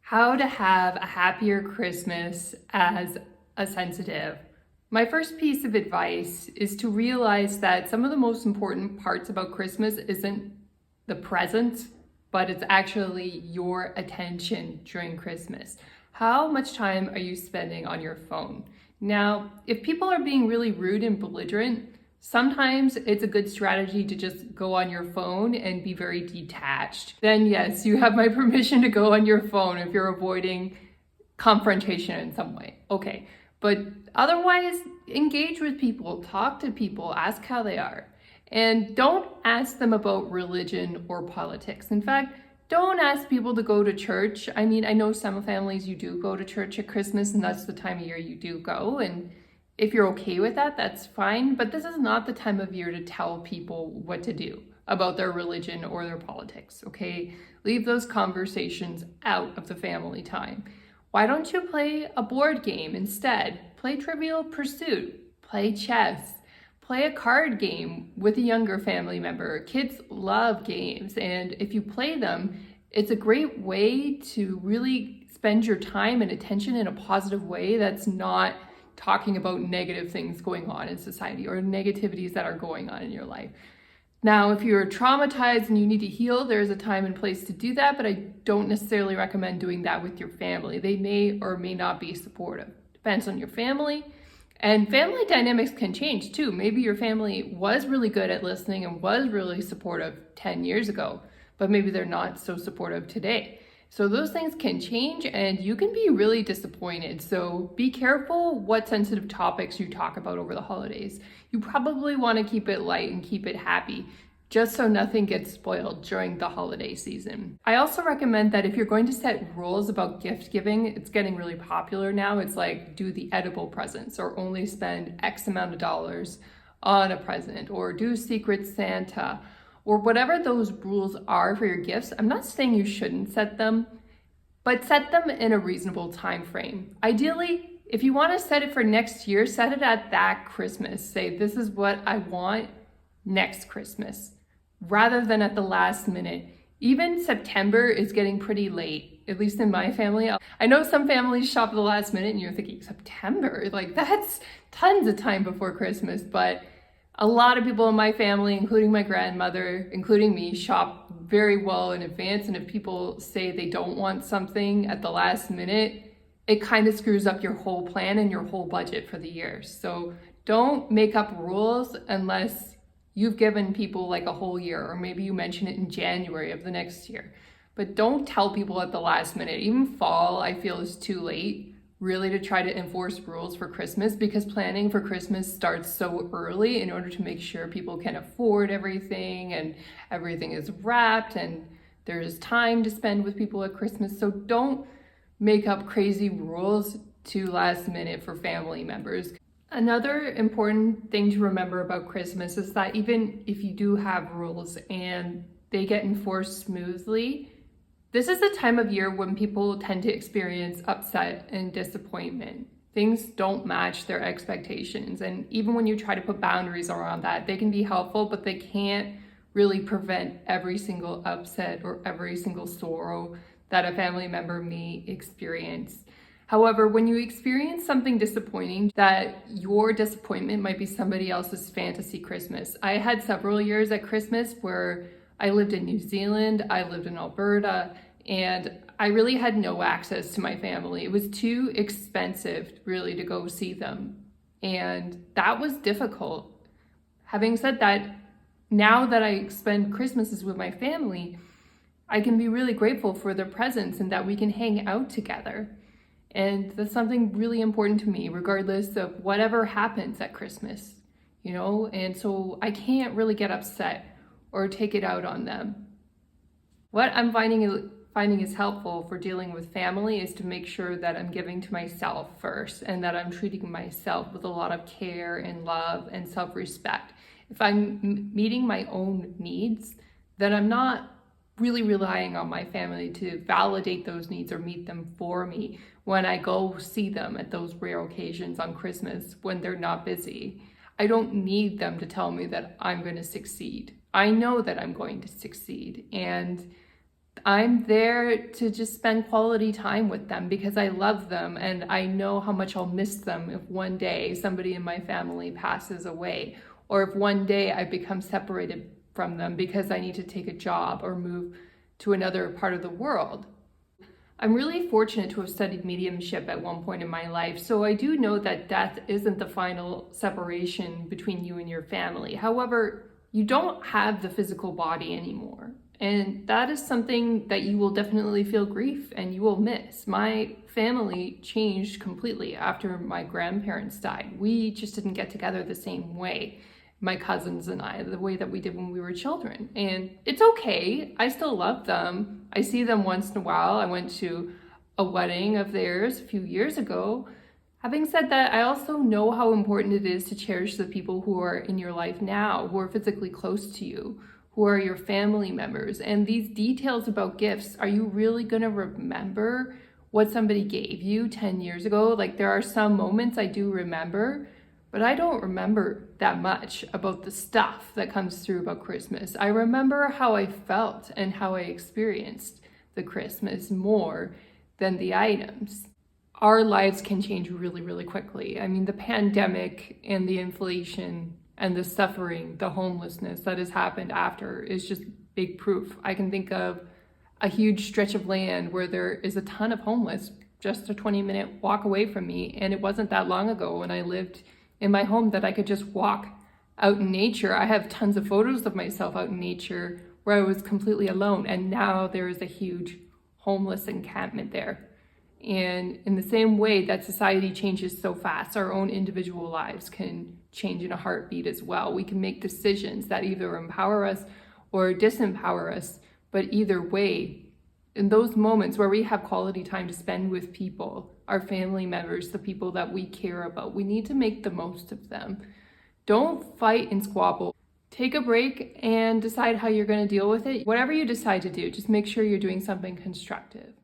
How to have a happier Christmas as a sensitive. My first piece of advice is to realize that some of the most important parts about Christmas isn't the presents, but it's actually your attention during Christmas. How much time are you spending on your phone? Now, if people are being really rude and belligerent, sometimes it's a good strategy to just go on your phone and be very detached. Then yes, you have my permission to go on your phone if you're avoiding confrontation in some way. Okay, but otherwise, engage with people, talk to people, ask how they are. And don't ask them about religion or politics. In fact, don't ask people to go to church. I mean, I know some families you do go to church at Christmas, and that's the time of year you do go. And if you're okay with that, that's fine. But this is not the time of year to tell people what to do about their religion or their politics, okay? Leave those conversations out of the family time. Why don't you play a board game instead? Play Trivial Pursuit, play chess, play a card game with a younger family member. Kids love games, and if you play them, it's a great way to really spend your time and attention in a positive way that's not talking about negative things going on in society or negativities that are going on in your life. Now, if you're traumatized and you need to heal, there's a time and place to do that, but I don't necessarily recommend doing that with your family. They may or may not be supportive. Depends on your family. And family dynamics can change too. Maybe your family was really good at listening and was really supportive 10 years ago, but maybe they're not so supportive today. So those things can change and you can be really disappointed. So be careful what sensitive topics you talk about over the holidays. You probably want to keep it light and keep it happy, just so nothing gets spoiled during the holiday season. I also recommend that if you're going to set rules about gift giving, it's getting really popular now. It's like do the edible presents or only spend X amount of dollars on a present or do Secret Santa or whatever those rules are for your gifts. I'm not saying you shouldn't set them, but set them in a reasonable time frame. Ideally, if you want to set it for next year, set it at that Christmas. Say, this is what I want next Christmas, rather than at the last minute. Even September is getting pretty late, at least in my family. I know some families shop at the last minute and you're thinking, September? Like that's tons of time before Christmas, but a lot of people in my family, including my grandmother, including me, shop very well in advance. And if people say they don't want something at the last minute, it kind of screws up your whole plan and your whole budget for the year. So don't make up rules unless you've given people like a whole year, or maybe you mention it in January of the next year. But don't tell people at the last minute. Even fall, I feel, is too late really to try to enforce rules for Christmas, because planning for Christmas starts so early in order to make sure people can afford everything and everything is wrapped and there's time to spend with people at Christmas. So don't make up crazy rules too last minute for family members. Another important thing to remember about Christmas is that even if you do have rules and they get enforced smoothly, this is the time of year when people tend to experience upset and disappointment. Things don't match their expectations. And even when you try to put boundaries around that, they can be helpful, but they can't really prevent every single upset or every single sorrow that a family member may experience. However, when you experience something disappointing, that your disappointment might be somebody else's fantasy Christmas. I had several years at Christmas where I lived in New Zealand, I lived in Alberta, and I really had no access to my family. It was too expensive really to go see them. And that was difficult. Having said that, now that I spend Christmases with my family, I can be really grateful for their presence and that we can hang out together. And that's something really important to me, regardless of whatever happens at Christmas, you know? And so I can't really get upset or take it out on them. What I'm finding is helpful for dealing with family is to make sure that I'm giving to myself first and that I'm treating myself with a lot of care and love and self-respect. If I'm meeting my own needs, then I'm not really relying on my family to validate those needs or meet them for me when I go see them at those rare occasions on Christmas when they're not busy. I don't need them to tell me that I'm going to succeed. I know that I'm going to succeed, and I'm there to just spend quality time with them because I love them and I know how much I'll miss them if one day somebody in my family passes away, or if one day I become separated from them because I need to take a job or move to another part of the world. I'm really fortunate to have studied mediumship at one point in my life, so I do know that death isn't the final separation between you and your family. However, you don't have the physical body anymore. And that is something that you will definitely feel grief and you will miss. My family changed completely after my grandparents died. We just didn't get together the same way, my cousins and I, the way that we did when we were children. And it's okay. I still love them. I see them once in a while. I went to a wedding of theirs a few years ago. Having said that, I also know how important it is to cherish the people who are in your life now, who are physically close to you, who are your family members. And these details about gifts, are you really gonna remember what somebody gave you 10 years ago? Like, there are some moments I do remember, but I don't remember that much about the stuff that comes through about Christmas. I remember how I felt and how I experienced the Christmas more than the items. Our lives can change really, really quickly. I mean, the pandemic and the inflation and the suffering, the homelessness that has happened after is just big proof. I can think of a huge stretch of land where there is a ton of homeless, just a 20-minute walk away from me. And it wasn't that long ago when I lived in my home that I could just walk out in nature. I have tons of photos of myself out in nature where I was completely alone. And now there is a huge homeless encampment there. And in the same way that society changes so fast, our own individual lives can change in a heartbeat as well. We can make decisions that either empower us or disempower us, but either way, in those moments where we have quality time to spend with people, our family members, the people that we care about, we need to make the most of them. Don't fight and squabble. Take a break and decide how you're going to deal with it. Whatever you decide to do, just make sure you're doing something constructive.